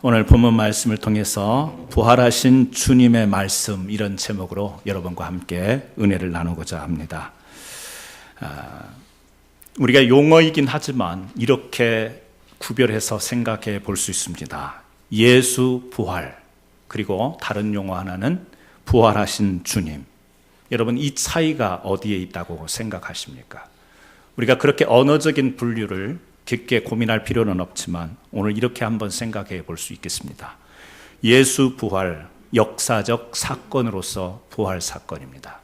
오늘 본문 말씀을 통해서 부활하신 주님의 말씀, 이런 제목으로 여러분과 함께 은혜를 나누고자 합니다. 우리가 용어이긴 하지만 이렇게 구별해서 생각해 볼 수 있습니다. 예수 부활, 그리고 다른 용어 하나는 부활하신 주님. 여러분, 이 차이가 어디에 있다고 생각하십니까? 우리가 그렇게 언어적인 분류를 깊게 고민할 필요는 없지만 오늘 이렇게 한번 생각해 볼 수 있겠습니다. 예수 부활, 역사적 사건으로서 부활 사건입니다.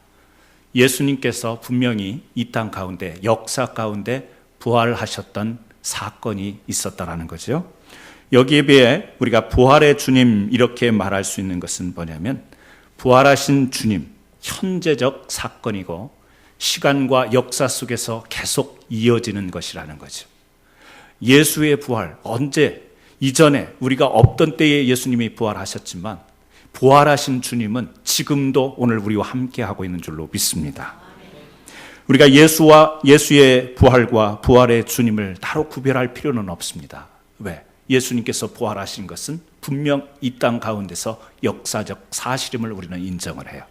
예수님께서 분명히 이 땅 가운데, 역사 가운데 부활하셨던 사건이 있었다라는 거죠. 여기에 비해 우리가 부활의 주님 이렇게 말할 수 있는 것은 뭐냐면, 부활하신 주님, 현재적 사건이고 시간과 역사 속에서 계속 이어지는 것이라는 거죠. 예수의 부활, 언제 이전에 우리가 없던 때에 예수님이 부활하셨지만 부활하신 주님은 지금도 오늘 우리와 함께 하고 있는 줄로 믿습니다. 우리가 예수의 부활과 부활의 주님을 따로 구별할 필요는 없습니다. 왜? 예수님께서 부활하신 것은 분명 이 땅 가운데서 역사적 사실임을 우리는 인정을 해요.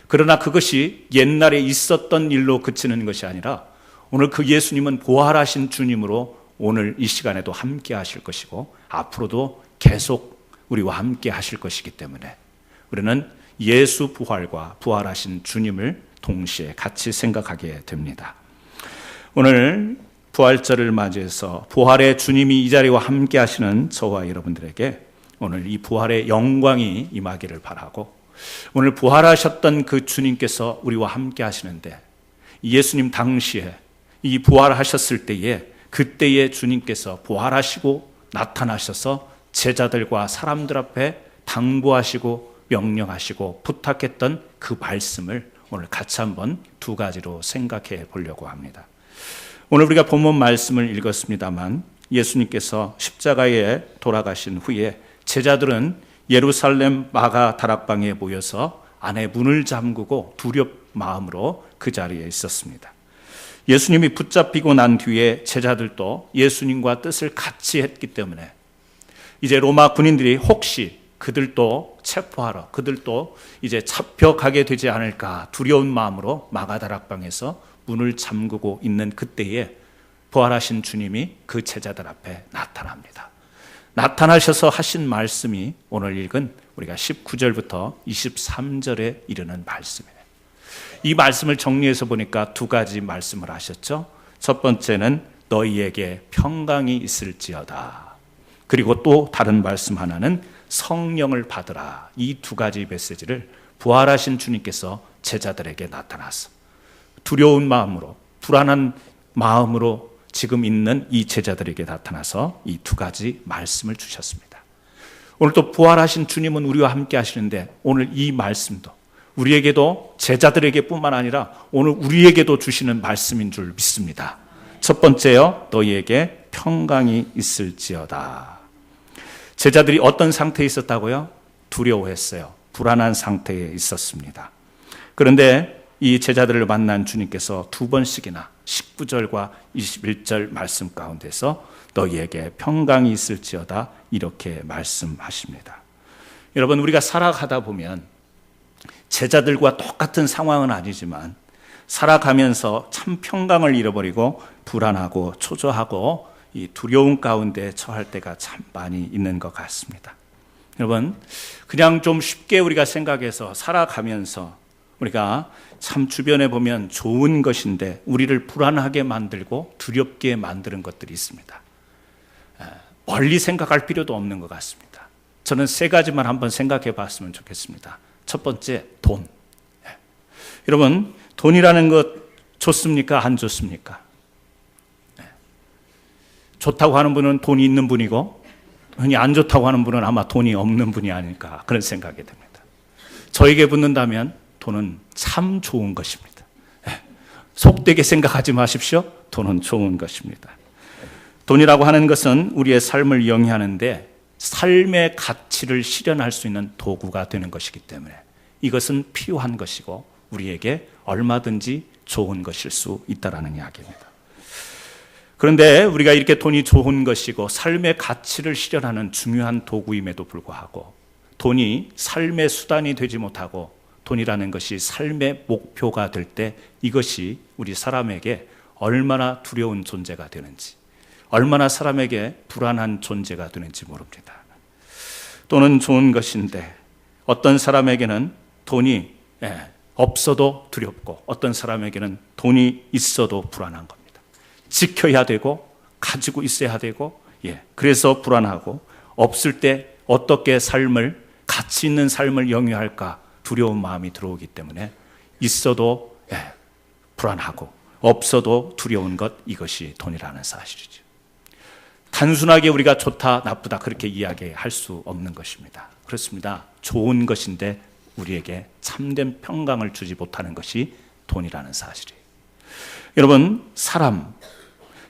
그러나 그것이 옛날에 있었던 일로 그치는 것이 아니라 오늘 그 예수님은 부활하신 주님으로 오늘 이 시간에도 함께 하실 것이고 앞으로도 계속 우리와 함께 하실 것이기 때문에 우리는 예수 부활과 부활하신 주님을 동시에 같이 생각하게 됩니다. 오늘 부활절을 맞이해서 부활의 주님이 이 자리와 함께 하시는 저와 여러분들에게 오늘 이 부활의 영광이 임하기를 바라고, 오늘 부활하셨던 그 주님께서 우리와 함께 하시는데 예수님 당시에 이 부활하셨을 때에 그때의 주님께서 부활하시고 나타나셔서 제자들과 사람들 앞에 당부하시고 명령하시고 부탁했던 그 말씀을 오늘 같이 한번 두 가지로 생각해 보려고 합니다. 오늘 우리가 본문 말씀을 읽었습니다만 예수님께서 십자가에 돌아가신 후에 제자들은 예루살렘 마가 다락방에 모여서 안에 문을 잠그고 두렵 마음으로 그 자리에 있었습니다. 예수님이 붙잡히고 난 뒤에 제자들도 예수님과 뜻을 같이 했기 때문에 이제 로마 군인들이 혹시 그들도 체포하러, 그들도 이제 잡혀가게 되지 않을까 두려운 마음으로 마가다락방에서 문을 잠그고 있는 그때에 부활하신 주님이 그 제자들 앞에 나타납니다. 나타나셔서 하신 말씀이 오늘 읽은 우리가 19절부터 23절에 이르는 말씀이에요. 이 말씀을 정리해서 보니까 두 가지 말씀을 하셨죠. 첫 번째는 너희에게 평강이 있을지어다. 그리고 또 다른 말씀 하나는 성령을 받으라. 이 두 가지 메시지를 부활하신 주님께서 제자들에게 나타나서 두려운 마음으로, 불안한 마음으로 지금 있는 이 제자들에게 나타나서 이 두 가지 말씀을 주셨습니다. 오늘 또 부활하신 주님은 우리와 함께 하시는데 오늘 이 말씀도 우리에게도, 제자들에게 뿐만 아니라 오늘 우리에게도 주시는 말씀인 줄 믿습니다. 첫 번째요, 너희에게 평강이 있을지어다. 제자들이 어떤 상태에 있었다고요? 두려워했어요. 불안한 상태에 있었습니다. 그런데 이 제자들을 만난 주님께서 두 번씩이나 19절과 21절 말씀 가운데서 너희에게 평강이 있을지어다 이렇게 말씀하십니다. 여러분, 우리가 살아가다 보면 제자들과 똑같은 상황은 아니지만 살아가면서 참 평강을 잃어버리고 불안하고 초조하고 이 두려움 가운데 처할 때가 참 많이 있는 것 같습니다. 여러분, 그냥 좀 쉽게 우리가 생각해서 살아가면서 우리가 참 주변에 보면 좋은 것인데 우리를 불안하게 만들고 두렵게 만드는 것들이 있습니다. 멀리 생각할 필요도 없는 것 같습니다. 저는 세 가지만 한번 생각해 봤으면 좋겠습니다. 첫 번째, 돈. 여러분, 돈이라는 것 좋습니까? 안 좋습니까? 좋다고 하는 분은 돈이 있는 분이고 흔히 안 좋다고 하는 분은 아마 돈이 없는 분이 아닐까 그런 생각이 듭니다. 저에게 묻는다면 돈은 참 좋은 것입니다. 속되게 생각하지 마십시오. 돈은 좋은 것입니다. 돈이라고 하는 것은 우리의 삶을 영위하는데 삶의 가치를 실현할 수 있는 도구가 되는 것이기 때문에 이것은 필요한 것이고 우리에게 얼마든지 좋은 것일 수 있다라는 이야기입니다. 그런데 우리가 이렇게 돈이 좋은 것이고 삶의 가치를 실현하는 중요한 도구임에도 불구하고 돈이 삶의 수단이 되지 못하고 돈이라는 것이 삶의 목표가 될 때 이것이 우리 사람에게 얼마나 두려운 존재가 되는지, 얼마나 사람에게 불안한 존재가 되는지 모릅니다. 돈은 좋은 것인데 어떤 사람에게는 돈이 없어도 두렵고 어떤 사람에게는 돈이 있어도 불안한 겁니다. 지켜야 되고 가지고 있어야 되고 그래서 불안하고 없을 때 어떻게 삶을 가치 있는 삶을 영위할까 두려운 마음이 들어오기 때문에 있어도 불안하고 없어도 두려운 것, 이것이 돈이라는 사실이죠. 단순하게 우리가 좋다 나쁘다 그렇게 이야기할 수 없는 것입니다. 그렇습니다. 좋은 것인데 우리에게 참된 평강을 주지 못하는 것이 돈이라는 사실이에요. 여러분,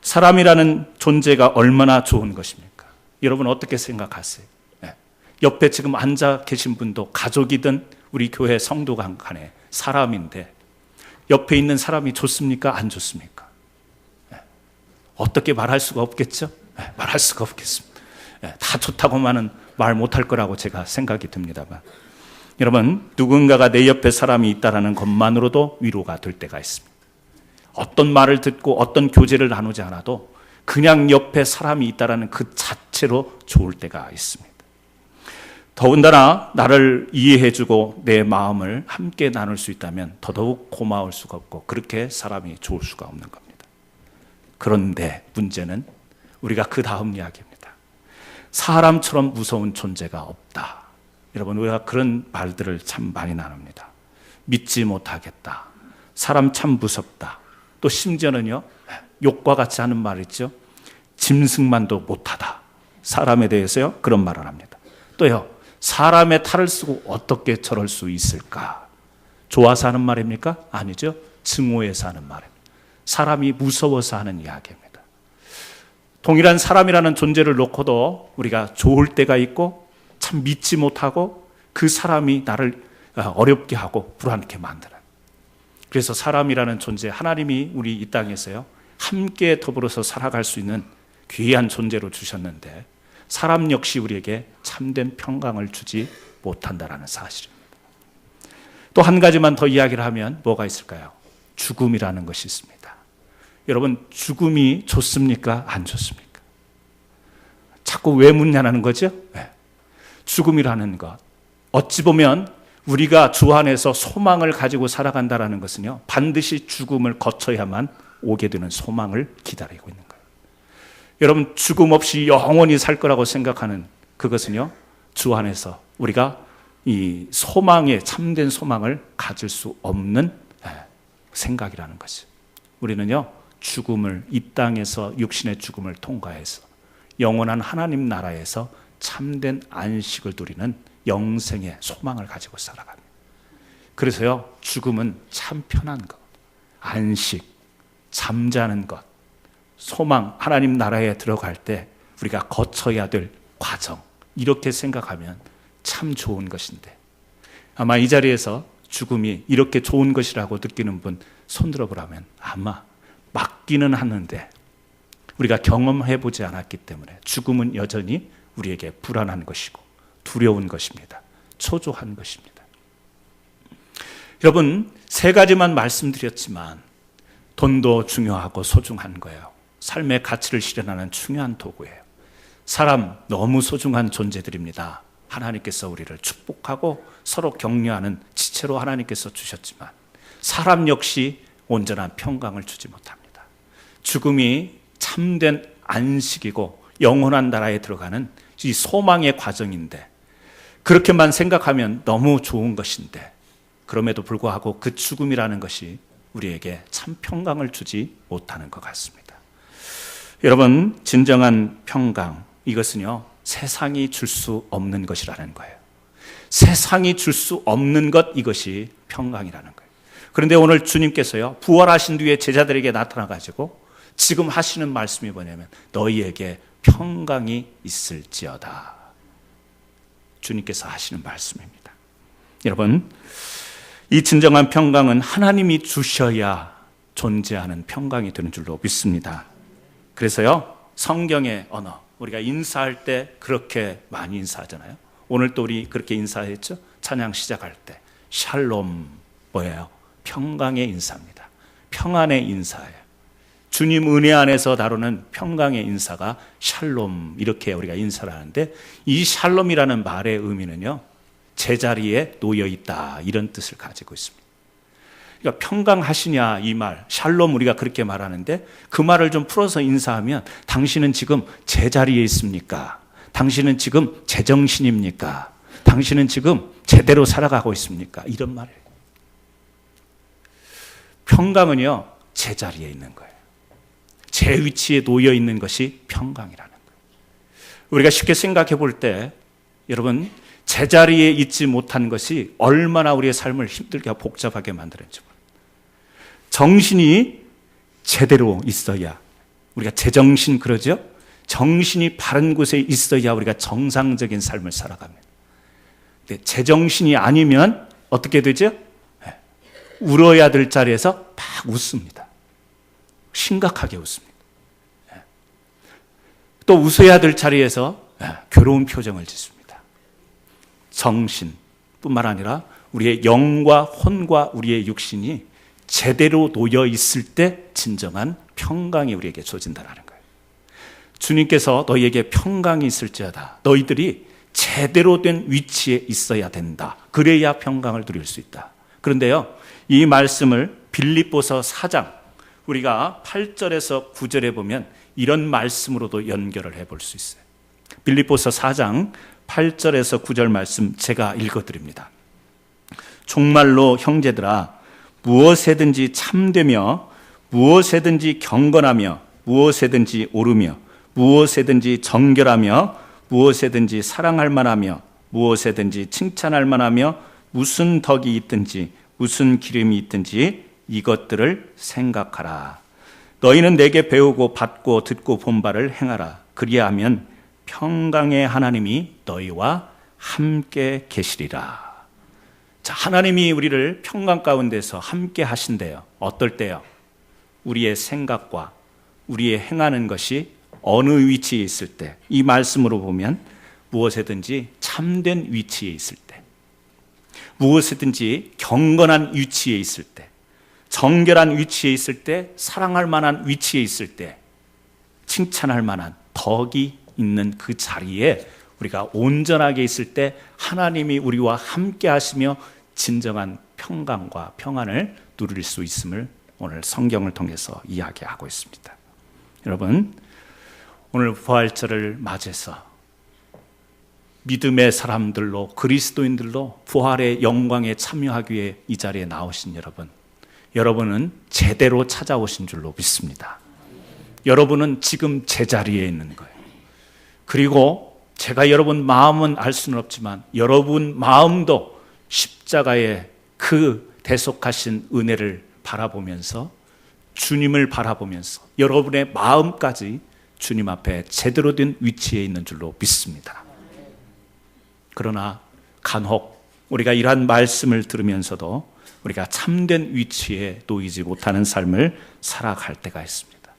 사람이라는 존재가 얼마나 좋은 것입니까? 여러분 어떻게 생각하세요? 옆에 지금 앉아 계신 분도 가족이든 우리 교회 성도가 간에 사람인데 옆에 있는 사람이 좋습니까? 안 좋습니까? 어떻게 말할 수가 없겠죠? 말할 수가 없겠습니다. 다 좋다고만은 말 못할 거라고 제가 생각이 듭니다만, 여러분, 누군가가 내 옆에 사람이 있다는 것만으로도 위로가 될 때가 있습니다. 어떤 말을 듣고 어떤 교제를 나누지 않아도 그냥 옆에 사람이 있다는 그 자체로 좋을 때가 있습니다. 더군다나 나를 이해해주고 내 마음을 함께 나눌 수 있다면 더더욱 고마울 수가 없고 그렇게 사람이 좋을 수가 없는 겁니다. 그런데 문제는 우리가 그 다음 이야기입니다. 사람처럼 무서운 존재가 없다. 여러분, 우리가 그런 말들을 참 많이 나눕니다. 믿지 못하겠다. 사람 참 무섭다. 또 심지어는요, 욕과 같이 하는 말 있죠. 짐승만도 못하다. 사람에 대해서요, 그런 말을 합니다. 또요, 사람의 탈을 쓰고 어떻게 저럴 수 있을까? 좋아서 하는 말입니까? 아니죠. 증오해서 하는 말입니다. 사람이 무서워서 하는 이야기입니다. 동일한 사람이라는 존재를 놓고도 우리가 좋을 때가 있고 참 믿지 못하고 그 사람이 나를 어렵게 하고 불안케 만드는, 그래서 사람이라는 존재, 하나님이 우리 이 땅에서요 함께 더불어서 살아갈 수 있는 귀한 존재로 주셨는데 사람 역시 우리에게 참된 평강을 주지 못한다라는 사실입니다. 또 한 가지만 더 이야기를 하면 뭐가 있을까요? 죽음이라는 것이 있습니다. 여러분, 죽음이 좋습니까? 안 좋습니까? 자꾸 왜 묻냐는 거죠? 죽음이라는 것, 어찌 보면 우리가 주 안에서 소망을 가지고 살아간다는 것은요, 반드시 죽음을 거쳐야만 오게 되는 소망을 기다리고 있는 거예요. 여러분, 죽음 없이 영원히 살 거라고 생각하는 그것은요, 주 안에서 우리가 이 소망에, 참된 소망을 가질 수 없는 생각이라는 것이죠. 우리는요, 죽음을, 이 땅에서 육신의 죽음을 통과해서 영원한 하나님 나라에서 참된 안식을 누리는 영생의 소망을 가지고 살아갑니다. 그래서요, 죽음은 참 편한 것, 안식, 잠자는 것, 소망, 하나님 나라에 들어갈 때 우리가 거쳐야 될 과정, 이렇게 생각하면 참 좋은 것인데, 아마 이 자리에서 죽음이 이렇게 좋은 것이라고 느끼는 분 손들어 보라면 아마 맞기는 하는데 우리가 경험해보지 않았기 때문에 죽음은 여전히 우리에게 불안한 것이고 두려운 것입니다. 초조한 것입니다. 여러분, 세 가지만 말씀드렸지만 돈도 중요하고 소중한 거예요. 삶의 가치를 실현하는 중요한 도구예요. 사람 너무 소중한 존재들입니다. 하나님께서 우리를 축복하고 서로 격려하는 지체로 하나님께서 주셨지만 사람 역시 온전한 평강을 주지 못합니다. 죽음이 참된 안식이고 영원한 나라에 들어가는 이 소망의 과정인데, 그렇게만 생각하면 너무 좋은 것인데 그럼에도 불구하고 그 죽음이라는 것이 우리에게 참 평강을 주지 못하는 것 같습니다. 여러분, 진정한 평강, 이것은요 세상이 줄 수 없는 것이라는 거예요. 세상이 줄 수 없는 것, 이것이 평강이라는 거예요. 그런데 오늘 주님께서요 부활하신 뒤에 제자들에게 나타나가지고 지금 하시는 말씀이 뭐냐면 너희에게 평강이 있을지어다. 주님께서 하시는 말씀입니다. 여러분, 이 진정한 평강은 하나님이 주셔야 존재하는 평강이 되는 줄로 믿습니다. 그래서요, 성경의 언어, 우리가 인사할 때 그렇게 많이 인사하잖아요. 오늘 또 우리 그렇게 인사했죠. 찬양 시작할 때 샬롬, 뭐예요? 평강의 인사입니다. 평안의 인사예요. 주님 은혜 안에서 다루는 평강의 인사가 샬롬, 이렇게 우리가 인사를 하는데, 이 샬롬이라는 말의 의미는요, 제자리에 놓여있다, 이런 뜻을 가지고 있습니다. 그러니까 평강하시냐, 이 말, 샬롬, 우리가 그렇게 말하는데 그 말을 좀 풀어서 인사하면, 당신은 지금 제자리에 있습니까? 당신은 지금 제정신입니까? 당신은 지금 제대로 살아가고 있습니까? 이런 말이에요. 평강은요, 제자리에 있는 거예요. 제 위치에 놓여 있는 것이 평강이라는 거예요. 우리가 쉽게 생각해 볼 때, 여러분, 제자리에 있지 못한 것이 얼마나 우리의 삶을 힘들게 하고 복잡하게 만드는지 몰라요. 정신이 제대로 있어야, 우리가 제정신 그러죠? 정신이 바른 곳에 있어야 우리가 정상적인 삶을 살아갑니다. 근데 제정신이 아니면 어떻게 되죠? 울어야 될 자리에서 막 웃습니다. 심각하게 웃습니다. 또 웃어야 될 자리에서 괴로운 표정을 짓습니다. 정신뿐만 아니라 우리의 영과 혼과 우리의 육신이 제대로 놓여 있을 때 진정한 평강이 우리에게 주어진다는 거예요. 주님께서 너희에게 평강이 있을지어다. 너희들이 제대로 된 위치에 있어야 된다. 그래야 평강을 누릴 수 있다. 그런데요, 이 말씀을 빌립보서 4장, 우리가 8절에서 9절에 보면 이런 말씀으로도 연결을 해볼 수 있어요. 빌립보서 4장 8절에서 9절 말씀 제가 읽어드립니다. 정말로 형제들아, 무엇에든지 참되며 무엇에든지 경건하며 무엇에든지 오르며 무엇에든지 정결하며 무엇에든지 사랑할 만하며 무엇에든지 칭찬할 만하며 무슨 덕이 있든지 무슨 기름이 있든지 이것들을 생각하라. 너희는 내게 배우고 받고 듣고 본 바를 행하라. 그리하면 평강의 하나님이 너희와 함께 계시리라. 자, 하나님이 우리를 평강 가운데서 함께 하신대요. 어떨 때요? 우리의 생각과 우리의 행하는 것이 어느 위치에 있을 때, 이 말씀으로 보면 무엇에든지 참된 위치에 있을 때, 무엇이든지 경건한 위치에 있을 때, 정결한 위치에 있을 때, 사랑할 만한 위치에 있을 때, 칭찬할 만한 덕이 있는 그 자리에 우리가 온전하게 있을 때 하나님이 우리와 함께 하시며 진정한 평강과 평안을 누릴 수 있음을 오늘 성경을 통해서 이야기하고 있습니다. 여러분, 오늘 부활절을 맞이해서 믿음의 사람들로, 그리스도인들로 부활의 영광에 참여하기 위해 이 자리에 나오신 여러분, 여러분은 제대로 찾아오신 줄로 믿습니다. 여러분은 지금 제자리에 있는 거예요. 그리고 제가 여러분 마음은 알 수는 없지만 여러분 마음도 십자가의 그 대속하신 은혜를 바라보면서, 주님을 바라보면서 여러분의 마음까지 주님 앞에 제대로 된 위치에 있는 줄로 믿습니다. 그러나 간혹 우리가 이러한 말씀을 들으면서도 우리가 참된 위치에 놓이지 못하는 삶을 살아갈 때가 있습니다.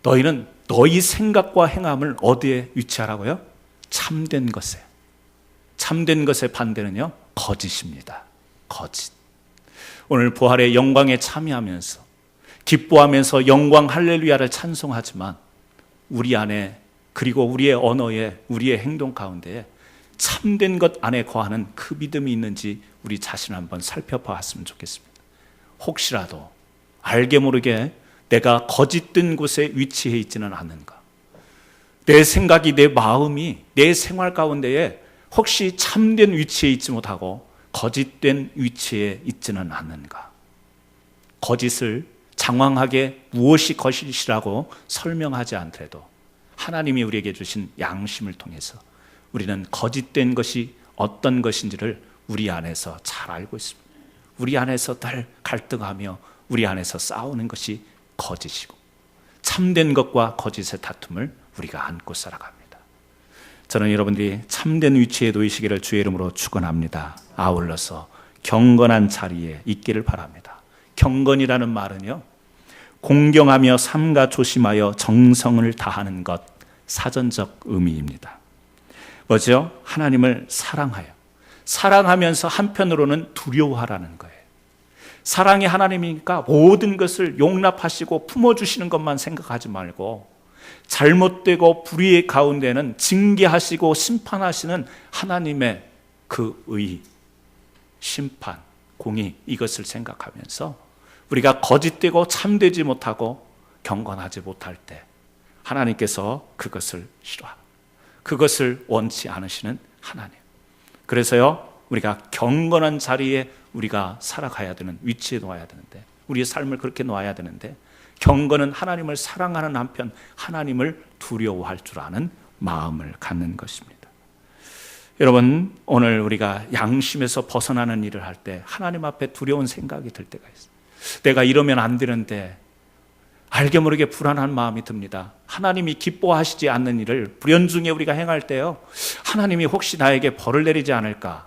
너희는 너희 생각과 행함을 어디에 위치하라고요? 참된 것에. 참된 것의 반대는요, 거짓입니다. 거짓. 오늘 부활의 영광에 참여하면서 기뻐하면서 영광 할렐루야를 찬송하지만 우리 안에, 그리고 우리의 언어에, 우리의 행동 가운데에 참된 것 안에 거하는 그 믿음이 있는지 우리 자신을 한번 살펴봤으면 좋겠습니다. 혹시라도 알게 모르게 내가 거짓된 곳에 위치해 있지는 않는가? 내 생각이, 내 마음이 내 생활 가운데에 혹시 참된 위치에 있지 못하고 거짓된 위치에 있지는 않는가? 거짓을 장황하게 무엇이 거짓이라고 설명하지 않더라도 하나님이 우리에게 주신 양심을 통해서 우리는 거짓된 것이 어떤 것인지를 우리 안에서 잘 알고 있습니다. 우리 안에서 늘 갈등하며 우리 안에서 싸우는 것이 거짓이고, 참된 것과 거짓의 다툼을 우리가 안고 살아갑니다. 저는 여러분들이 참된 위치에 놓이시기를 주의 이름으로 축원합니다. 아울러서 경건한 자리에 있기를 바랍니다. 경건이라는 말은요, 공경하며 삼가 조심하여 정성을 다하는 것, 사전적 의미입니다. 뭐죠? 하나님을 사랑하면서 한편으로는 두려워하라는 거예요. 사랑이 하나님이니까 모든 것을 용납하시고 품어주시는 것만 생각하지 말고 잘못되고 불의의 가운데는 징계하시고 심판하시는 하나님의 그 의, 심판, 공의, 이것을 생각하면서 우리가 거짓되고 참되지 못하고 경건하지 못할 때 하나님께서 그것을 그것을 원치 않으시는 하나님. 그래서요, 우리가 경건한 자리에 우리가 살아가야 되는, 위치에 놓아야 되는데, 우리의 삶을 그렇게 놓아야 되는데, 경건은 하나님을 사랑하는 한편 하나님을 두려워할 줄 아는 마음을 갖는 것입니다. 여러분, 오늘 우리가 양심에서 벗어나는 일을 할 때 하나님 앞에 두려운 생각이 들 때가 있어요. 내가 이러면 안 되는데, 알게 모르게 불안한 마음이 듭니다. 하나님이 기뻐하시지 않는 일을 불연중에 우리가 행할 때요, 하나님이 혹시 나에게 벌을 내리지 않을까,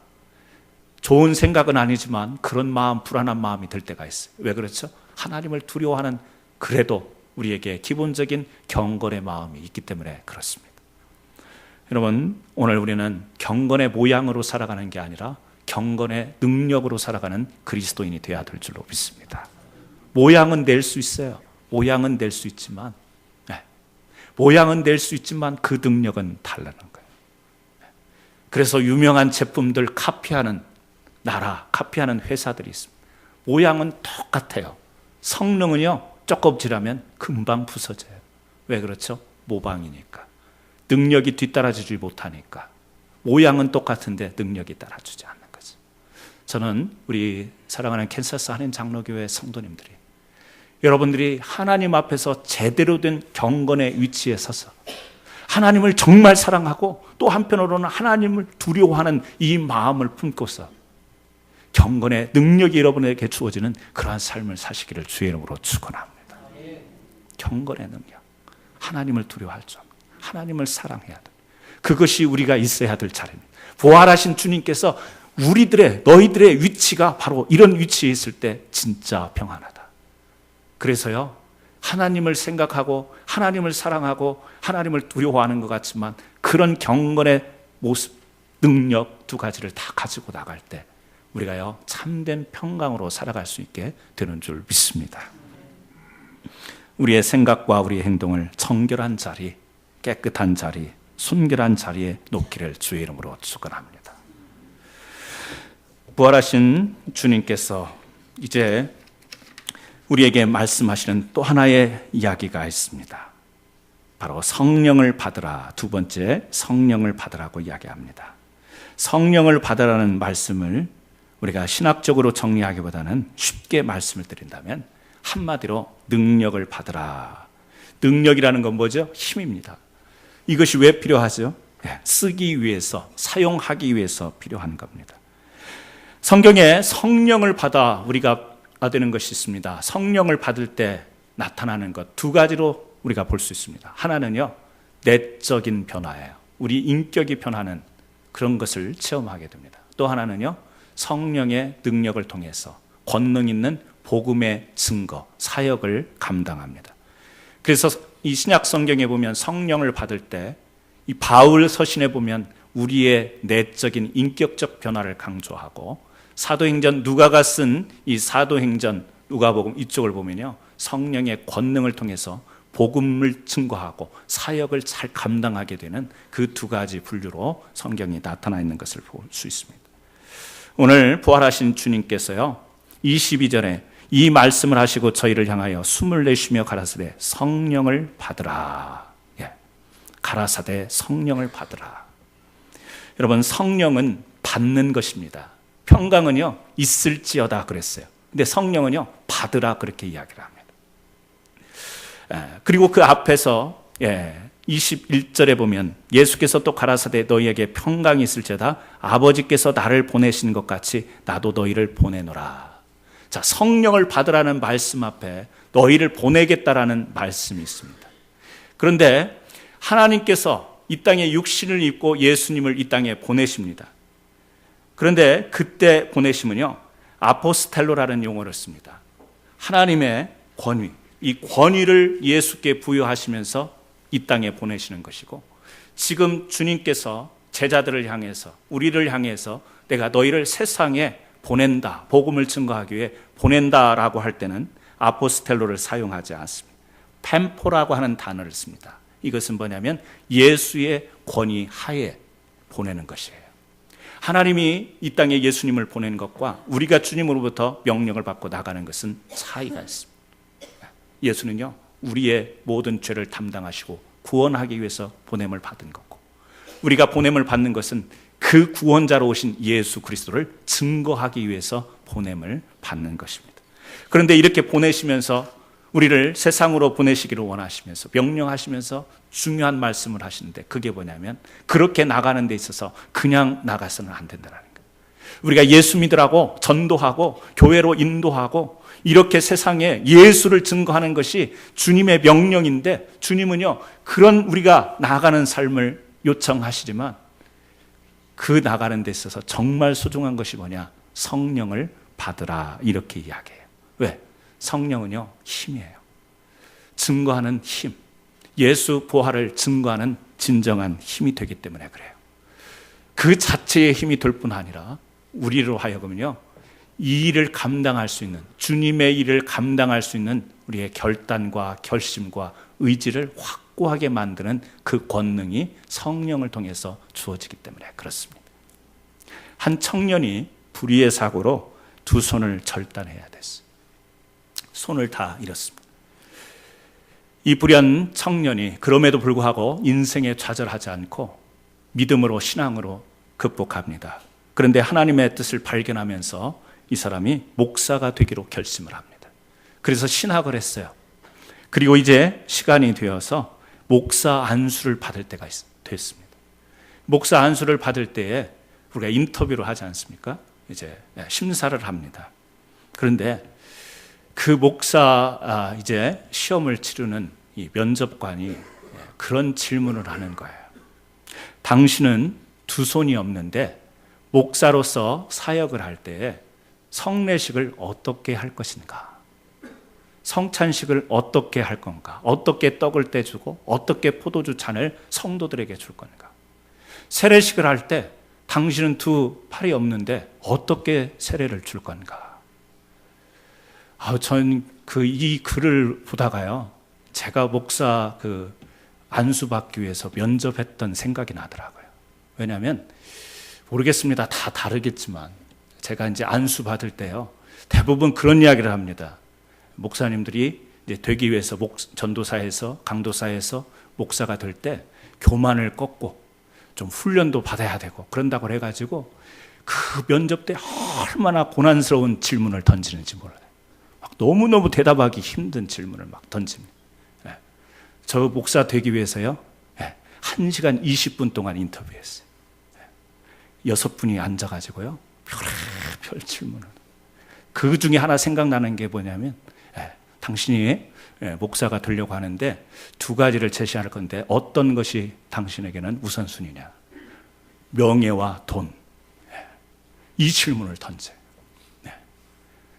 좋은 생각은 아니지만 그런 마음, 불안한 마음이 들 때가 있어요. 왜 그렇죠? 하나님을 두려워하는, 그래도 우리에게 기본적인 경건의 마음이 있기 때문에 그렇습니다. 여러분, 오늘 우리는 경건의 모양으로 살아가는 게 아니라 경건의 능력으로 살아가는 그리스도인이 되어야 될 줄로 믿습니다. 모양은 낼 수 있어요. 모양은 낼 수 있지만, 모양은 낼 수 있지만 그 능력은 달라는 거예요. 그래서 유명한 제품들 카피하는 나라, 카피하는 회사들이 있습니다. 모양은 똑같아요. 성능은요, 조금 지나면 금방 부서져요. 왜 그렇죠? 모방이니까. 능력이 뒤따라주지 못하니까. 모양은 똑같은데 능력이 따라주지 않는 거죠. 저는 우리 사랑하는 캔사스 한인 장로교회 성도님들이, 여러분들이 하나님 앞에서 제대로 된 경건의 위치에 서서 하나님을 정말 사랑하고 또 한편으로는 하나님을 두려워하는 이 마음을 품고서 경건의 능력이 여러분에게 주어지는 그러한 삶을 사시기를 주의 이름으로 축원합니다. 경건의 능력, 하나님을 두려워할 줄, 하나님을 사랑해야 돼. 그것이 우리가 있어야 될 자리입니다. 부활하신 주님께서 너희들의 위치가 바로 이런 위치에 있을 때 진짜 평안하다. 그래서요, 하나님을 생각하고 하나님을 사랑하고 하나님을 두려워하는 것 같지만 그런 경건의 모습, 능력 두 가지를 다 가지고 나갈 때 우리가요, 참된 평강으로 살아갈 수 있게 되는 줄 믿습니다. 우리의 생각과 우리의 행동을 정결한 자리, 깨끗한 자리, 순결한 자리에 놓기를 주의 이름으로 축원합니다. 부활하신 주님께서 이제 우리에게 말씀하시는 또 하나의 이야기가 있습니다. 바로 성령을 받으라. 두 번째, 성령을 받으라고 이야기합니다. 성령을 받으라는 말씀을 우리가 신학적으로 정리하기보다는 쉽게 말씀을 드린다면 한마디로 능력을 받으라. 능력이라는 건 뭐죠? 힘입니다. 이것이 왜 필요하죠? 쓰기 위해서, 사용하기 위해서 필요한 겁니다. 성경에 성령을 받아 우리가 되는 것이 있습니다. 성령을 받을 때 나타나는 것 두 가지로 우리가 볼 수 있습니다. 하나는요, 내적인 변화예요. 우리 인격이 변하는 그런 것을 체험하게 됩니다. 또 하나는요, 성령의 능력을 통해서 권능 있는 복음의 증거, 사역을 감당합니다. 그래서 이 신약 성경에 보면 성령을 받을 때 이 바울 서신에 보면 우리의 내적인 인격적 변화를 강조하고, 사도행전 누가가 쓴 이 사도행전 누가복음 이쪽을 보면요, 성령의 권능을 통해서 복음을 증거하고 사역을 잘 감당하게 되는 그 두 가지 분류로 성경이 나타나 있는 것을 볼 수 있습니다. 오늘 부활하신 주님께서요, 22절에 이 말씀을 하시고 저희를 향하여 숨을 내쉬며 가라사대 성령을 받으라. 가라사대 성령을 받으라. 여러분, 성령은 받는 것입니다. 평강은요, 있을지어다 그랬어요. 근데 성령은요, 받으라 그렇게 이야기를 합니다. 그리고 그 앞에서 21절에 보면 예수께서 또 가라사대 너희에게 평강이 있을지어다 아버지께서 나를 보내신 것 같이 나도 너희를 보내노라. 자, 성령을 받으라는 말씀 앞에 너희를 보내겠다라는 말씀이 있습니다. 그런데 하나님께서 이 땅에 육신을 입고 예수님을 이 땅에 보내십니다. 그런데 그때 보내심은요, 아포스텔로라는 용어를 씁니다. 하나님의 권위, 이 권위를 예수께 부여하시면서 이 땅에 보내시는 것이고, 지금 주님께서 제자들을 향해서, 우리를 향해서 내가 너희를 세상에 보낸다, 복음을 증거하기 위해 보낸다라고 할 때는 아포스텔로를 사용하지 않습니다. 펜포라고 하는 단어를 씁니다. 이것은 뭐냐면 예수의 권위 하에 보내는 것이에요. 하나님이 이 땅에 예수님을 보낸 것과 우리가 주님으로부터 명령을 받고 나가는 것은 차이가 있습니다. 예수는요, 우리의 모든 죄를 담당하시고 구원하기 위해서 보냄을 받은 거고, 우리가 보냄을 받는 것은 그 구원자로 오신 예수 그리스도를 증거하기 위해서 보냄을 받는 것입니다. 그런데 이렇게 보내시면서 우리를 세상으로 보내시기를 원하시면서 명령하시면서 중요한 말씀을 하시는데, 그게 뭐냐면 그렇게 나가는 데 있어서 그냥 나가서는 안 된다는 거예요. 우리가 예수 믿으라고 전도하고 교회로 인도하고 이렇게 세상에 예수를 증거하는 것이 주님의 명령인데, 주님은요 그런 우리가 나가는 삶을 요청하시지만 그 나가는 데 있어서 정말 소중한 것이 뭐냐? 성령을 받으라, 이렇게 이야기해요. 왜? 성령은요 힘이에요. 증거하는 힘, 예수 부활을 증거하는 진정한 힘이 되기 때문에 그래요. 그 자체의 힘이 될 뿐 아니라 우리로 하여금요 이 일을 감당할 수 있는, 주님의 일을 감당할 수 있는 우리의 결단과 결심과 의지를 확고하게 만드는 그 권능이 성령을 통해서 주어지기 때문에 그렇습니다. 한 청년이 불의의 사고로 두 손을 절단해야 됐어요. 손을 다 잃었습니다. 이 불의한 청년이 그럼에도 불구하고 인생에 좌절하지 않고 믿음으로, 신앙으로 극복합니다. 그런데 하나님의 뜻을 발견하면서 이 사람이 목사가 되기로 결심을 합니다. 그래서 신학을 했어요. 그리고 이제 시간이 되어서 목사 안수를 받을 때가 됐습니다. 목사 안수를 받을 때에 우리가 인터뷰를 하지 않습니까? 이제 심사를 합니다. 그런데 그 목사 이제 시험을 치르는 이 면접관이 그런 질문을 하는 거예요. 당신은 두 손이 없는데 목사로서 사역을 할 때에 성례식을 어떻게 할 것인가? 성찬식을 어떻게 할 건가? 어떻게 떡을 떼주고 어떻게 포도주 잔을 성도들에게 줄 건가? 세례식을 할 때 당신은 두 팔이 없는데 어떻게 세례를 줄 건가? 전 이 글을 보다가요, 제가 목사 안수받기 위해서 면접했던 생각이 나더라고요. 왜냐하면 모르겠습니다. 다 다르겠지만 제가 이제 안수받을 때요, 대부분 그런 이야기를 합니다. 목사님들이 이제 되기 위해서 전도사에서, 강도사에서 목사가 될 때 교만을 꺾고 좀 훈련도 받아야 되고 그런다고 해가지고 그 면접 때 얼마나 고난스러운 질문을 던지는지 몰라요. 막 너무너무 대답하기 힘든 질문을 막 던집니다. 저 목사 되기 위해서요, 1시간 20분 동안 인터뷰했어요. 6분이 앉아가지고요, 별의별 질문을. 그 중에 하나 생각나는 게 뭐냐면, 당신이 목사가 되려고 하는데 두 가지를 제시할 건데 어떤 것이 당신에게는 우선순위냐? 명예와 돈. 이 질문을 던져요.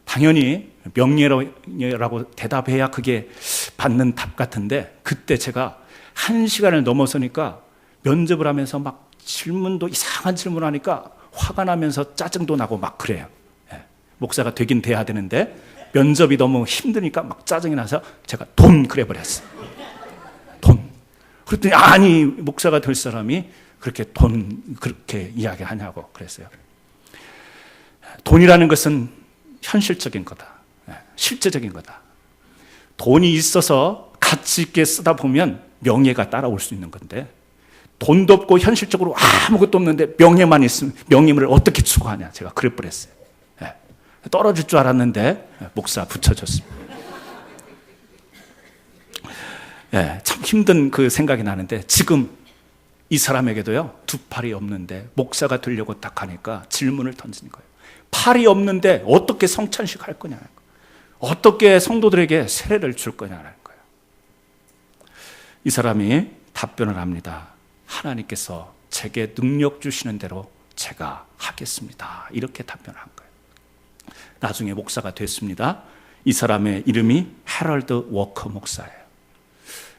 당연히 명예라고 대답해야 그게 받는 답 같은데, 그때 제가 1시간을 넘어서니까 면접을 하면서 막 질문도 이상한 질문을 하니까 화가 나면서 짜증도 나고 막 그래요. 목사가 되긴 돼야 되는데 면접이 너무 힘드니까 막 짜증이 나서 제가 돈 그래버렸어요. 돈. 그랬더니 아니, 목사가 될 사람이 그렇게 돈 그렇게 이야기하냐고 그랬어요. 돈이라는 것은 현실적인 거다. 실제적인 거다. 돈이 있어서 가치 있게 쓰다 보면 명예가 따라올 수 있는 건데, 돈도 없고 현실적으로 아무것도 없는데 명예만 있으면 명예를 어떻게 추구하냐. 제가 그래버렸어요. 떨어질 줄 알았는데 목사 붙여줬습니다. 참 힘든 그 생각이 나는데, 지금 이 사람에게도요, 두 팔이 없는데 목사가 되려고 딱 하니까 질문을 던지는 거예요. 팔이 없는데 어떻게 성찬식 할 거냐는 거예요. 어떻게 성도들에게 세례를 줄 거냐는 거예요. 이 사람이 답변을 합니다. 하나님께서 제게 능력 주시는 대로 제가 하겠습니다. 이렇게 답변한 거예요. 나중에 목사가 됐습니다. 이 사람의 이름이 해럴드 워커 목사예요.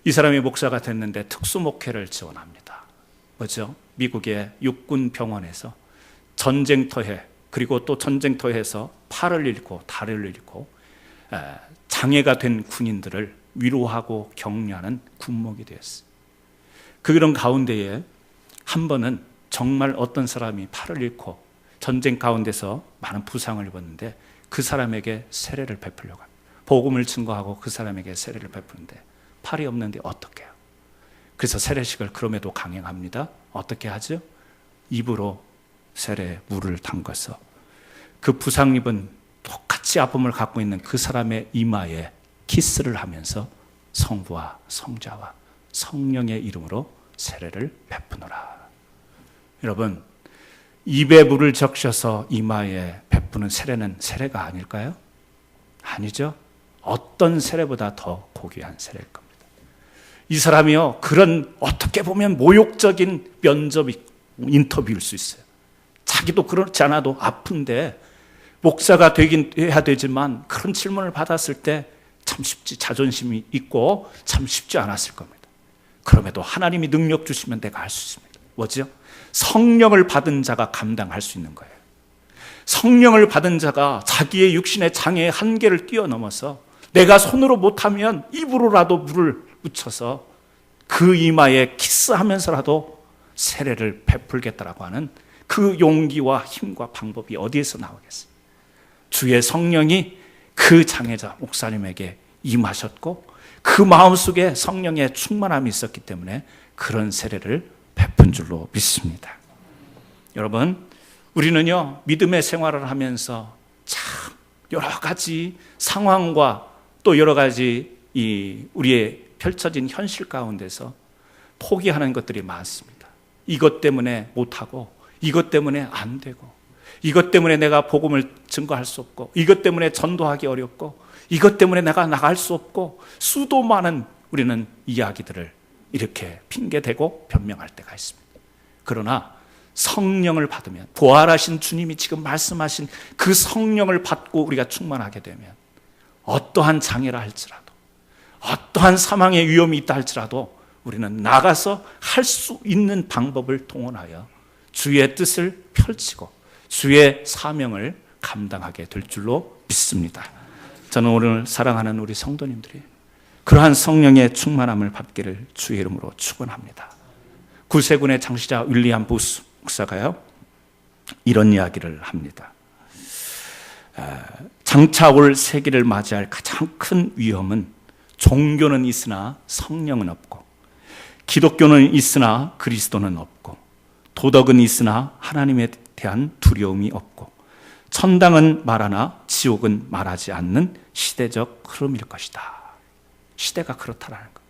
이 사람이 목사가 됐는데 특수목회를 지원합니다. 뭐죠? 미국의 육군 병원에서 전쟁터에, 그리고 또 전쟁터에서 팔을 잃고 다리를 잃고 장애가 된 군인들을 위로하고 격려하는 군목이 되었어요. 그런 가운데에 한 번은 정말 어떤 사람이 팔을 잃고 전쟁 가운데서 많은 부상을 입었는데 그 사람에게 세례를 베풀려고 합니다. 복음을 증거하고 그 사람에게 세례를 베푸는데 팔이 없는데 어떻게 해요? 그래서 세례식을 그럼에도 강행합니다. 어떻게 하죠? 입으로 세례 물을 담가서 그 부상 입은 똑같이 아픔을 갖고 있는 그 사람의 이마에 키스를 하면서 성부와 성자와 성령의 이름으로 세례를 베푸노라. 여러분, 입에 물을 적셔서 이마에 베푸는 세례는 세례가 아닐까요? 아니죠. 어떤 세례보다 더 고귀한 세례일 겁니다. 이 사람이요, 그런 어떻게 보면 모욕적인 인터뷰일 수 있어요. 자기도 그렇지 않아도 아픈데 목사가 해야 되지만 그런 질문을 받았을 때 참 자존심이 있고 참 쉽지 않았을 겁니다. 그럼에도 하나님이 능력 주시면 내가 할 수 있습니다. 뭐죠? 성령을 받은 자가 감당할 수 있는 거예요. 성령을 받은 자가 자기의 육신의 장애의 한계를 뛰어넘어서 내가 손으로 못하면 입으로라도 물을 묻혀서 그 이마에 키스하면서라도 세례를 베풀겠다라고 하는 그 용기와 힘과 방법이 어디에서 나오겠어요? 주의 성령이 그 장애자 목사님에게 임하셨고 그 마음속에 성령의 충만함이 있었기 때문에 그런 세례를 베푼 줄로 믿습니다. 여러분, 우리는요, 믿음의 생활을 하면서 참 여러 가지 상황과 또 여러 가지 우리의 펼쳐진 현실 가운데서 포기하는 것들이 많습니다. 이것 때문에 못하고, 이것 때문에 안 되고, 이것 때문에 내가 복음을 증거할 수 없고, 이것 때문에 전도하기 어렵고, 이것 때문에 내가 나갈 수 없고, 수도 많은 우리는 이야기들을 이렇게 핑계대고 변명할 때가 있습니다. 그러나 성령을 받으면, 부활하신 주님이 지금 말씀하신 그 성령을 받고 우리가 충만하게 되면 어떠한 장애라 할지라도, 어떠한 사망의 위험이 있다 할지라도 우리는 나가서 할 수 있는 방법을 동원하여 주의 뜻을 펼치고 주의 사명을 감당하게 될 줄로 믿습니다. 저는 오늘 사랑하는 우리 성도님들이 그러한 성령의 충만함을 받기를 주의 이름으로 축원합니다. 구세군의 창시자 윌리엄 부스 목사가요, 이런 이야기를 합니다. 장차 올 세기를 맞이할 가장 큰 위험은 종교는 있으나 성령은 없고, 기독교는 있으나 그리스도는 없고, 도덕은 있으나 하나님에 대한 두려움이 없고, 천당은 말하나 지옥은 말하지 않는 시대적 흐름일 것이다. 시대가 그렇다라는 것.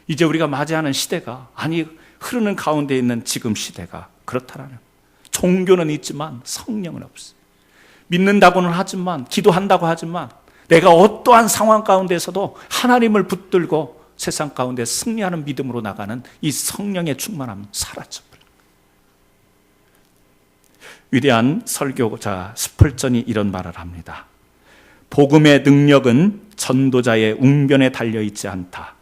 이제 우리가 맞이하는 시대가, 아니 흐르는 가운데 있는 지금 시대가 그렇다라는 것. 종교는 있지만 성령은 없어요. 믿는다고는 하지만, 기도한다고 하지만 내가 어떠한 상황 가운데서도 하나님을 붙들고 세상 가운데 승리하는 믿음으로 나가는 이 성령의 충만함은 사라져버려요. 위대한 설교자 스펄전이 이런 말을 합니다. 복음의 능력은 전도자의 웅변에 달려있지 않다.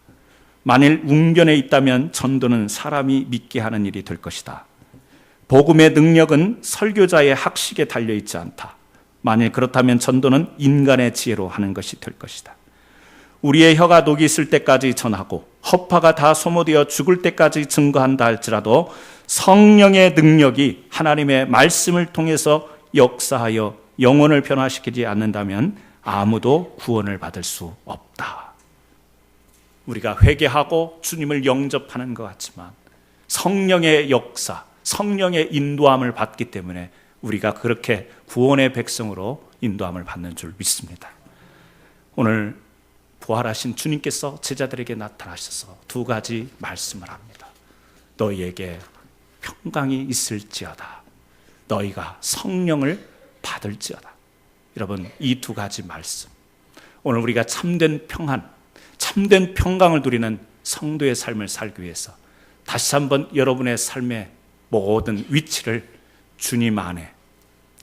만일 웅변에 있다면 전도는 사람이 믿게 하는 일이 될 것이다. 복음의 능력은 설교자의 학식에 달려있지 않다. 만일 그렇다면 전도는 인간의 지혜로 하는 것이 될 것이다. 우리의 혀가 녹이 있을 때까지 전하고 허파가 다 소모되어 죽을 때까지 증거한다 할지라도 성령의 능력이 하나님의 말씀을 통해서 역사하여 영혼을 변화시키지 않는다면 아무도 구원을 받을 수 없다. 우리가 회개하고 주님을 영접하는 것 같지만 성령의 역사, 성령의 인도함을 받기 때문에 우리가 그렇게 구원의 백성으로 인도함을 받는 줄 믿습니다. 오늘 부활하신 주님께서 제자들에게 나타나셔서 두 가지 말씀을 합니다. 너희에게 평강이 있을지어다. 너희가 성령을 받을지어다. 여러분, 이 두 가지 말씀, 오늘 우리가 참된 평안, 참된 평강을 누리는 성도의 삶을 살기 위해서 다시 한번 여러분의 삶의 모든 위치를 주님 안에,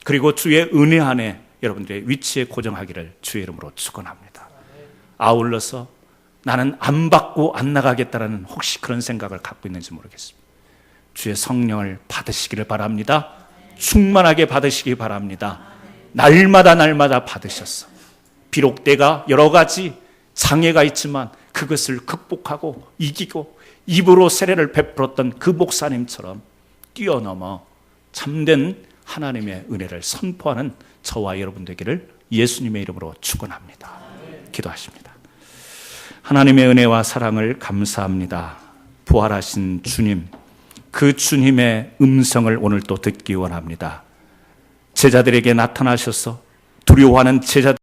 그리고 주의 은혜 안에 여러분들의 위치에 고정하기를 주의 이름으로 축원합니다. 아울러서 나는 안 받고 안 나가겠다라는 혹시 그런 생각을 갖고 있는지 모르겠습니다. 주의 성령을 받으시기를 바랍니다. 충만하게 받으시기 바랍니다. 날마다 받으셨어. 비록 내가 여러 가지 장애가 있지만 그것을 극복하고 이기고 입으로 세례를 베풀었던 그 목사님처럼 뛰어넘어 참된 하나님의 은혜를 선포하는 저와 여러분 되기를 예수님의 이름으로 축원합니다. 기도하십니다. 하나님의 은혜와 사랑을 감사합니다. 부활하신 주님, 그 주님의 음성을 오늘 또 듣기 원합니다. 제자들에게 나타나셔서 두려워하는 제자들